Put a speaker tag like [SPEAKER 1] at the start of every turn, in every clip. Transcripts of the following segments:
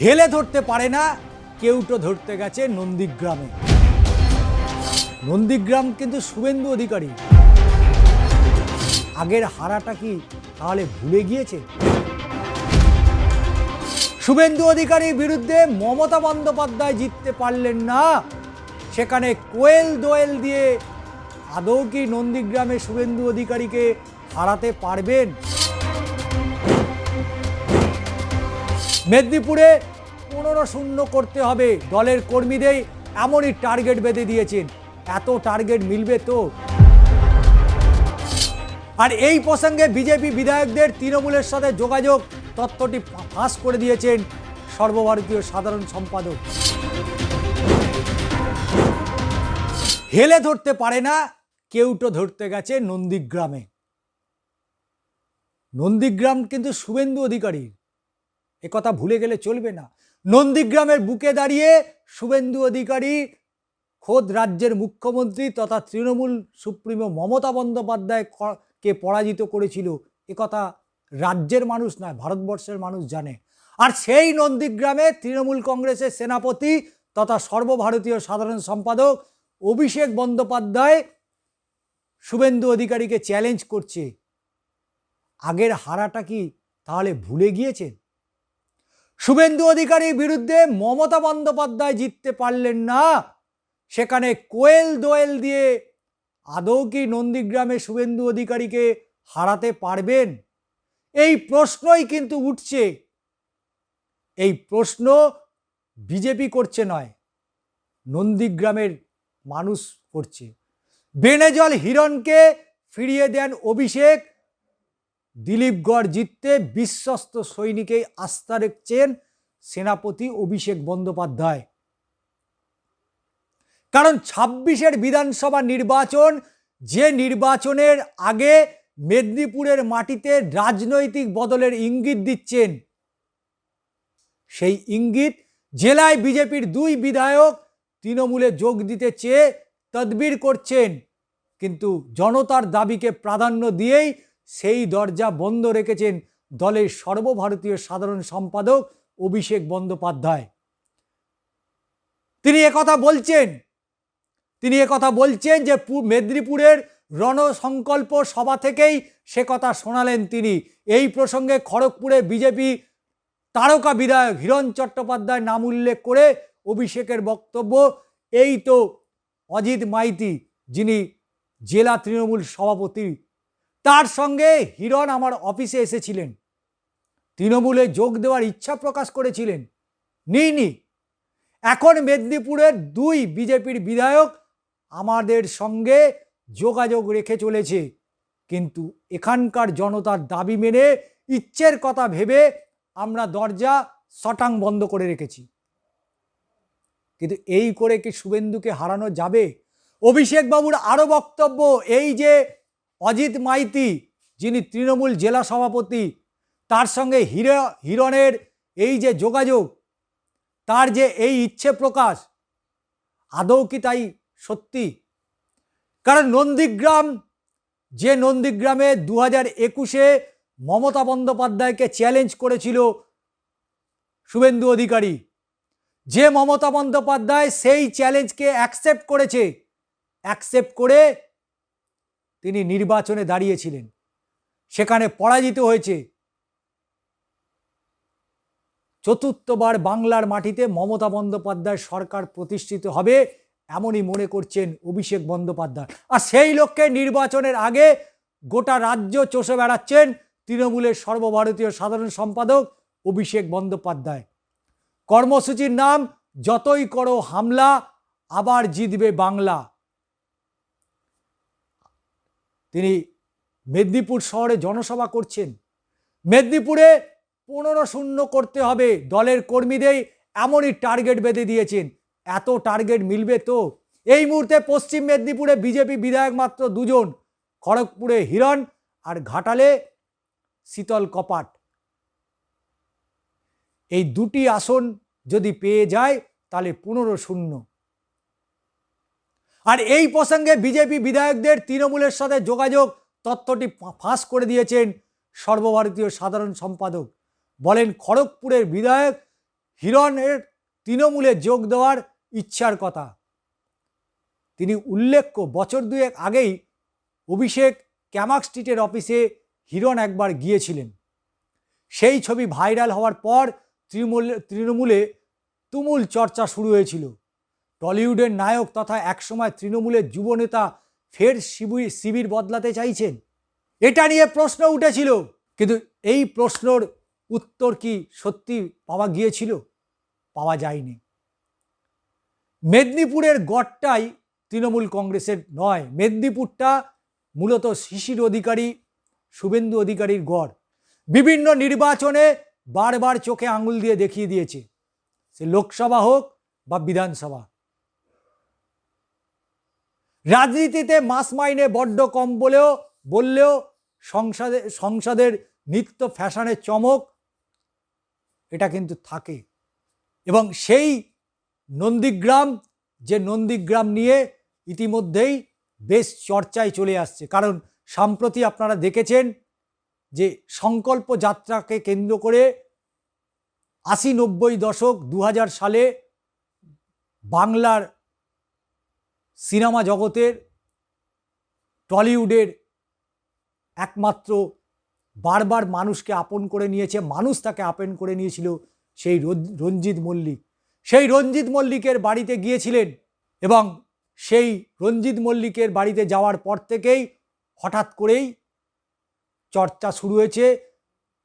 [SPEAKER 1] হেলে ধরতে পারে না, কেউটো ধরতে গেছে নন্দীগ্রামে। নন্দীগ্রাম কিন্তু শুভেন্দু অধিকারী। আগের হারাটা কি তাহলে ভুলে গিয়েছে? শুভেন্দু অধিকারীর বিরুদ্ধে মমতা বন্দ্যোপাধ্যায় জিততে পারলেন না, সেখানে কোয়েল দোয়েল দিয়ে আদৌ কি নন্দীগ্রামে শুভেন্দু অধিকারীকে হারাতে পারবেন? মেদিনীপুরে 15-0 করতে হবে দলের কর্মীদের, এমনই টার্গেট বেঁধে দিয়েছেন। এত টার্গেট মিলবে তো? আর এই প্রসঙ্গে বিজেপি বিধায়কদের তৃণমূলের সাথে যোগাযোগ তথ্যটি ফাঁস করে দিয়েছেন সর্বভারতীয় সাধারণ সম্পাদক। হেলে ধরতে পারে না, কেউটো ধরতে গেছে নন্দীগ্রামে। নন্দীগ্রাম কিন্তু শুভেন্দু অধিকারীর, একথা ভুলে গেলে চলবে না। নন্দীগ্রামের বুকে দাঁড়িয়ে শুভেন্দু অধিকারী খোদ রাজ্যের মুখ্যমন্ত্রী তথা তৃণমূল সুপ্রিমো মমতা বন্দ্যোপাধ্যায়কে পরাজিত করেছিল, একথা রাজ্যের মানুষ নয়, ভারতবর্ষের মানুষ জানে। আর সেই নন্দীগ্রামে তৃণমূল কংগ্রেসের সেনাপতি তথা সর্বভারতীয় সাধারণ সম্পাদক অভিষেক বন্দ্যোপাধ্যায় শুভেন্দু অধিকারীকে চ্যালেঞ্জ করছে। আগের হারাটা কি তাহলে ভুলে গিয়েছেন? শুভেন্দু অধিকারীর বিরুদ্ধে মমতা বন্দ্যোপাধ্যায় জিততে পারলেন না, সেখানে কোয়েল দোয়েল দিয়ে আদৌ কি নন্দীগ্রামে শুভেন্দু অধিকারীকে হারাতে পারবেন? এই প্রশ্নই কিন্তু উঠছে। এই প্রশ্ন বিজেপি করছে নয়, নন্দীগ্রামের মানুষ করছে। বেনেজল হিরণকে ফিরিয়ে দেন অভিষেক। দিলীপগড় জিততে বিশ্বস্ত সৈনিকেই আস্থা রেখেছেন সেনাপতি অভিষেক বন্দ্যোপাধ্যায়। কারণ 26-এর বিধানসভা নির্বাচন, যে নির্বাচনের আগে মেদিনীপুরের মাটিতে রাজনৈতিক বদলের ইঙ্গিত দিচ্ছেন, সেই ইঙ্গিত জেলায় বিজেপির 2 বিধায়ক তৃণমূলে যোগ দিতে চেয়ে তদবির করছেন, কিন্তু জনতার দাবিকে প্রাধান্য দিয়েই সেই দরজা বন্ধ রেখেছেন দলের সর্বভারতীয় সাধারণ সম্পাদক অভিষেক বন্দ্যোপাধ্যায়। তিনি একথা বলছেন যে মেদিনীপুরের রণসংকল্প সভা থেকেই সে কথা শোনালেন তিনি। এই প্রসঙ্গে খড়গপুরে বিজেপি তারকা বিধায়ক হিরণ চট্টোপাধ্যায় নাম উল্লেখ করে অভিষেকের বক্তব্য, এই তো অজিত মাইতি যিনি জেলা তৃণমূল সভাপতি, তার সঙ্গে হিরণ আমার অফিসে এসেছিলেন, তৃণমূলে যোগ দেওয়ার ইচ্ছা প্রকাশ করেছিলেন, নিইনি। এখন মেদিনীপুরের 2 বিজেপির বিধায়ক আমাদের সঙ্গে যোগাযোগ রেখে চলেছে, কিন্তু এখানকার জনতার দাবি মেনে ইচ্ছের কথা ভেবে আমরা দরজা শটাং বন্ধ করে রেখেছি। কিন্তু এই করে কি শুভেন্দুকে হারানো যাবে? অভিষেক বাবুর আরও বক্তব্য, এই যে অজিত মাইতি যিনি তৃণমূল জেলা সভাপতি, তার সঙ্গে হিরণের এই যে যোগাযোগ, তার যে এই ইচ্ছে প্রকাশ, আদৌ কি তাই সত্যি? কারণ নন্দীগ্রামে 2021-এ মমতা বন্দ্যোপাধ্যায়কে চ্যালেঞ্জ করেছিল শুভেন্দু অধিকারী, যে মমতা বন্দ্যোপাধ্যায় সেই চ্যালেঞ্জকে অ্যাকসেপ্ট করে তিনি নির্বাচনে দাঁড়িয়েছিলেন, সেখানে পরাজিত হয়েছে। 4বার বাংলার মাটিতে মমতা বন্দ্যোপাধ্যায় সরকার প্রতিষ্ঠিত হবে, এমনই মনে করছেন অভিষেক বন্দ্যোপাধ্যায়। আর সেই লক্ষ্যে নির্বাচনের আগে গোটা রাজ্য চষে বেড়াচ্ছেন তৃণমূলের সর্বভারতীয় সাধারণ সম্পাদক অভিষেক বন্দ্যোপাধ্যায়। কর্মসূচির নাম যতই করো হামলা, আবার জিতবে বাংলা। তিনি মেদিনীপুর শহরে জনসভা করছেন। মেদিনীপুরে 15-0 করতে হবে দলের কর্মীদের, এমনই টার্গেট বেঁধে দিয়েছেন। এত টার্গেট মিলবে তো? এই মুহূর্তে পশ্চিম মেদিনীপুরে বিজেপি বিধায়ক মাত্র 2 জন, খড়গপুরে হিরণ আর ঘাটালে শীতল কপাট। এই 2টি আসন যদি পেয়ে যায় তাহলে 15-0। আর এই প্রসঙ্গে বিজেপি বিধায়কদের তৃণমূলের সাথে যোগাযোগ তথ্যটি ফাঁস করে দিয়েছেন সর্বভারতীয় সাধারণ সম্পাদক। বলেন, খড়গপুরের বিধায়ক হিরণের তৃণমূলে যোগ দেওয়ার ইচ্ছার কথা। তিনি উল্লেখ্য বছর দুয়েক আগেই অভিষেক ক্যামাক স্ট্রিটের অফিসে হিরণ একবার গিয়েছিলেন। সেই ছবি ভাইরাল হওয়ার পর তৃণমূলে তুমুল চর্চা শুরু হয়েছিল। টলিউডের নায়ক তথা একসময় তৃণমূলের যুবনেতা ফের শিবির বদলাতে চাইছেন, এটা নিয়ে প্রশ্ন উঠেছিল। কিন্তু এই প্রশ্নর উত্তর কি সত্যি পাওয়া গিয়েছিল? পাওয়া যায়নি। মেদিনীপুরের গড়টাই তৃণমূল কংগ্রেসের নয়, মেদিনীপুরটা মূলত শিশির অধিকারী, শুভেন্দু অধিকারীর গড়। বিভিন্ন নির্বাচনে বারবার চোখে আঙুল দিয়ে দেখিয়ে দিয়েছে, সে লোকসভা হোক বা বিধানসভা। রাজনীতিতে মাস মাইনে বড্ড কম বললেও সংসদের নিত্য ফ্যাশনের চমক এটা কিন্তু থাকে। এবং সেই নন্দীগ্রাম, যে নন্দীগ্রাম নিয়ে ইতিমধ্যেই বেশ চর্চায় চলে আসছে। কারণ সম্প্রতি আপনারা দেখেছেন যে সংকল্প যাত্রাকে কেন্দ্র করে 80-90 দশক 2000 সালে বাংলার সিনেমা জগতের, টলিউডের একমাত্র বারবার মানুষকে আপন করে নিয়েছে, মানুষ তাকে আপন করে নিয়েছিল সেই রঞ্জিত মল্লিক। সেই রঞ্জিত মল্লিকের বাড়িতে গিয়েছিলেন এবং সেই রঞ্জিত মল্লিকের বাড়িতে যাওয়ার পর থেকেই হঠাৎ করেই চর্চা শুরু হয়েছে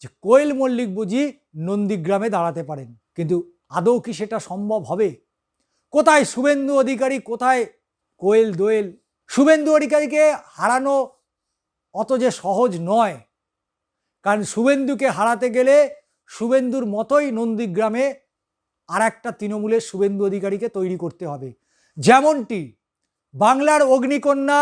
[SPEAKER 1] যে কোয়েল মল্লিক বুঝি নন্দীগ্রামে দাঁড়াতে পারেন। কিন্তু আদৌ কি সেটা সম্ভব হবে? কোথায় শুভেন্দু অধিকারী, কোথায় কোয়েল দোয়েল? শুভেন্দু অধিকারীকে হারানো অত যে সহজ নয়, কারণ শুভেন্দুকে হারাতে গেলে শুভেন্দুর মতোই নন্দীগ্রামে আর একটা তৃণমূলের শুভেন্দু অধিকারীকে তৈরি করতে হবে। যেমনটি বাংলার অগ্নিকন্যা,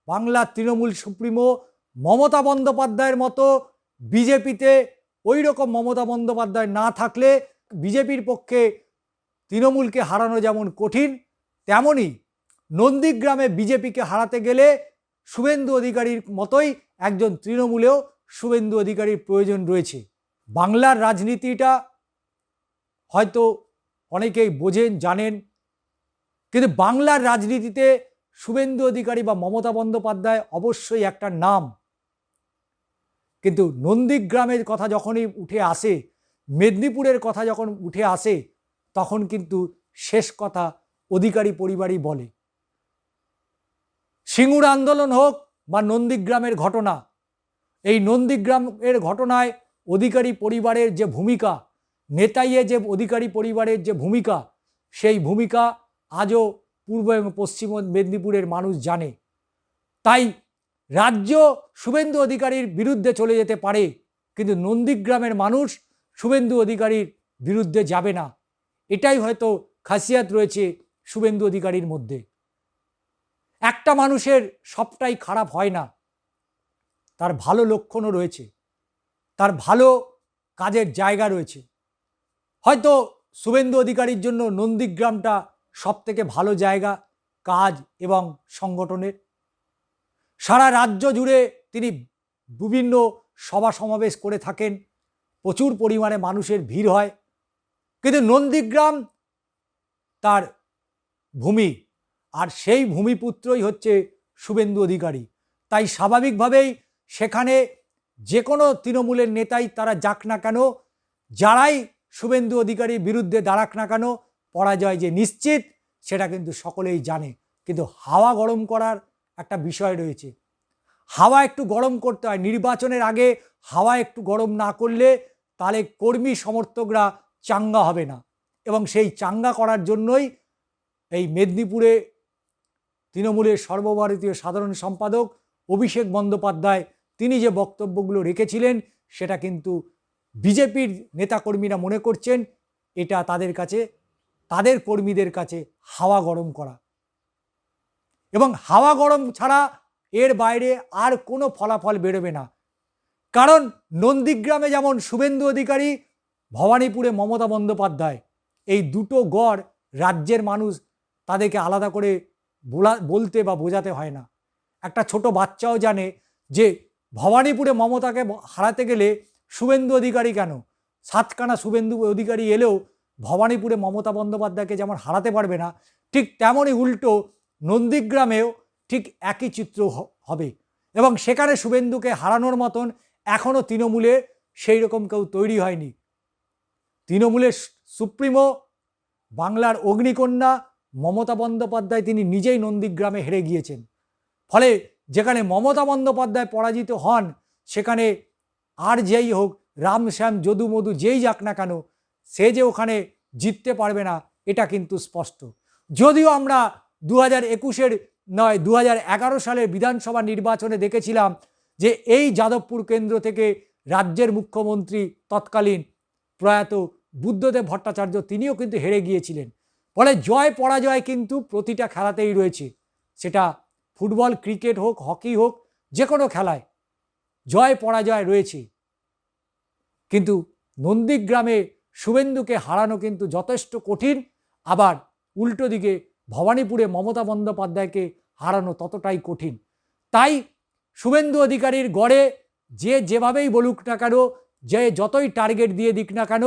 [SPEAKER 1] বাংলার তৃণমূল সুপ্রিমো মমতা বন্দ্যোপাধ্যায়ের মতো বিজেপিতে ওই রকম মমতা বন্দ্যোপাধ্যায় না থাকলে বিজেপির পক্ষে তৃণমূলকে হারানো যেমন কঠিন, তেমনই নন্দীগ্রামে বিজেপিকে হারাতে গেলে শুভেন্দু অধিকারীর মতোই একজন তৃণমূলেও শুভেন্দু অধিকারীর প্রয়োজন রয়েছে। বাংলার রাজনীতিটা হয়তো অনেকেই বোঝেন, জানেন, কিন্তু বাংলার রাজনীতিতে শুভেন্দু অধিকারী বা মমতা বন্দ্যোপাধ্যায় অবশ্যই একটা নাম। কিন্তু নন্দীগ্রামের কথা যখনই উঠে আসে, মেদিনীপুরের কথা যখন উঠে আসে, তখন কিন্তু শেষ কথা অধিকারী পরিবারই বলে। সিঙ্গুর আন্দোলন হোক বা নন্দীগ্রামের ঘটনা, এই নন্দীগ্রামের ঘটনায় অধিকারী পরিবারের যে ভূমিকা, নেতাইয়ে যে অধিকারী পরিবারের যে ভূমিকা, সেই ভূমিকা আজও পূর্ব এবং পশ্চিম মেদিনীপুরের মানুষ জানে। তাই রাজ্য শুভেন্দু অধিকারীর বিরুদ্ধে চলে যেতে পারে, কিন্তু নন্দীগ্রামের মানুষ শুভেন্দু অধিকারীর বিরুদ্ধে যাবে না। এটাই হয়তো খাসিয়াত রয়েছে শুভেন্দু অধিকারীর মধ্যে। একটা মানুষের সবটাই খারাপ হয় না, তার ভালো লক্ষণও রয়েছে, তার ভালো কাজের জায়গা রয়েছে। হয়তো শুভেন্দু অধিকারীর জন্য নন্দীগ্রামটা সবথেকে ভালো জায়গা কাজ এবং সংগঠনের। সারা রাজ্য জুড়ে তিনি বিভিন্ন সভা সমাবেশ করে থাকেন, প্রচুর পরিমাণে মানুষের ভিড় হয়, কিন্তু নন্দীগ্রাম তার ভূমি, আর সেই ভূমিপুত্রই হচ্ছে শুভেন্দু অধিকারী। তাই স্বাভাবিকভাবেই সেখানে যে কোনো তৃণমূলের নেতাই তারা যাক না কেন, যারাই শুভেন্দু অধিকারীর বিরুদ্ধে দাঁড়াক না কেন, পরাজয় যে নিশ্চিত সেটা কিন্তু সকলেই জানে। কিন্তু হাওয়া গরম করার একটা বিষয় রয়েছে, হাওয়া একটু গরম করতে হয়। নির্বাচনের আগে হাওয়া একটু গরম না করলে তাহলে কর্মী সমর্থকরা চাঙ্গা হবে না, এবং সেই চাঙ্গা করার জন্যই এই মেদিনীপুরে তৃণমূলের সর্বভারতীয় সাধারণ সম্পাদক অভিষেক বন্দ্যোপাধ্যায় তিনি যে বক্তব্যগুলো রেখেছিলেন, সেটা কিন্তু বিজেপির নেতাকর্মীরা মনে করছেন এটা তাদের কাছে, তাদের কর্মীদের কাছে হাওয়া গরম করা। এবং হাওয়া গরম ছাড়া এর বাইরে আর কোনো ফলাফল বেরোবে না। কারণ নন্দীগ্রামে যেমন শুভেন্দু অধিকারী, ভবানীপুরে মমতা বন্দ্যোপাধ্যায়, এই দুটো গড় রাজ্যের মানুষ তাদেরকে আলাদা করে বলতে বা বোঝাতে হয় না। একটা ছোট বাচ্চাও জানে যে ভবানীপুরে মমতাকে হারাতে গেলে শুভেন্দু অধিকারী কেন, 7খানা শুভেন্দু অধিকারী এলেও ভবানীপুরে মমতা বন্দ্যোপাধ্যায়কে যেমন হারাতে পারবে না, ঠিক তেমনই উল্টো নন্দীগ্রামেও ঠিক একই চিত্র হবে। এবং সেখানে শুভেন্দুকে হারানোর মতন এখনও তৃণমূলে সেই রকম কেউ তৈরি হয়নি। তৃণমূলের সুপ্রিমো, বাংলার অগ্নিকন্যা মমতা বন্দ্যোপাধ্যায় তিনি নিজেই নন্দীগ্রামে হেরে গিয়েছেন। ফলে যেখানে মমতা বন্দ্যোপাধ্যায় পরাজিত হন, সেখানে আর যেই হোক, রাম শ্যাম যদু মধু যেই যাক না কেন, সে যে ওখানে জিততে পারবে না এটা কিন্তু স্পষ্ট। যদিও আমরা 2021-এর নয় 2011 সালের বিধানসভা নির্বাচনে দেখেছিলাম যে এই যাদবপুর কেন্দ্র থেকে রাজ্যের মুখ্যমন্ত্রী তৎকালীন প্রয়াত বুদ্ধদেব ভট্টাচার্য তিনিও কিন্তু হেরে গিয়েছিলেন। ফলে জয় পরাজয় কিন্তু প্রতিটা খেলাতেই রয়েছে, সেটা ফুটবল, ক্রিকেট হোক, হকি হোক, যে কোনো খেলায় জয় পরাজয় রয়েছে। কিন্তু নন্দীগ্রামে শুভেন্দুকে হারানো কিন্তু যথেষ্ট কঠিন, আবার উল্টো দিকে ভবানীপুরে মমতা বন্দ্যোপাধ্যায়কে হারানো ততটাই কঠিন। তাই শুভেন্দু অধিকারীর গড়ে যে যেভাবেই বলুক না কেন, যে যতই টার্গেট দিয়ে দিক না কেন,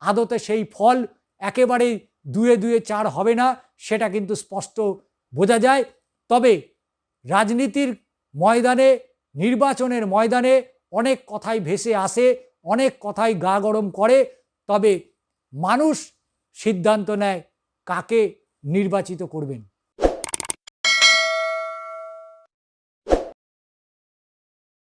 [SPEAKER 1] আদতে সেই ফল একেবারেই 2-2 4 হবে না, সেটা কিন্তু স্পষ্ট বোঝা যায়। তবে রাজনীতির ময়দানে, নির্বাচনের ময়দানে অনেক কথাই ভেসে আসে, অনেক কথাই গা গরম করে, তবে মানুষ সিদ্ধান্ত নেয় কাকে নির্বাচিত করবেন।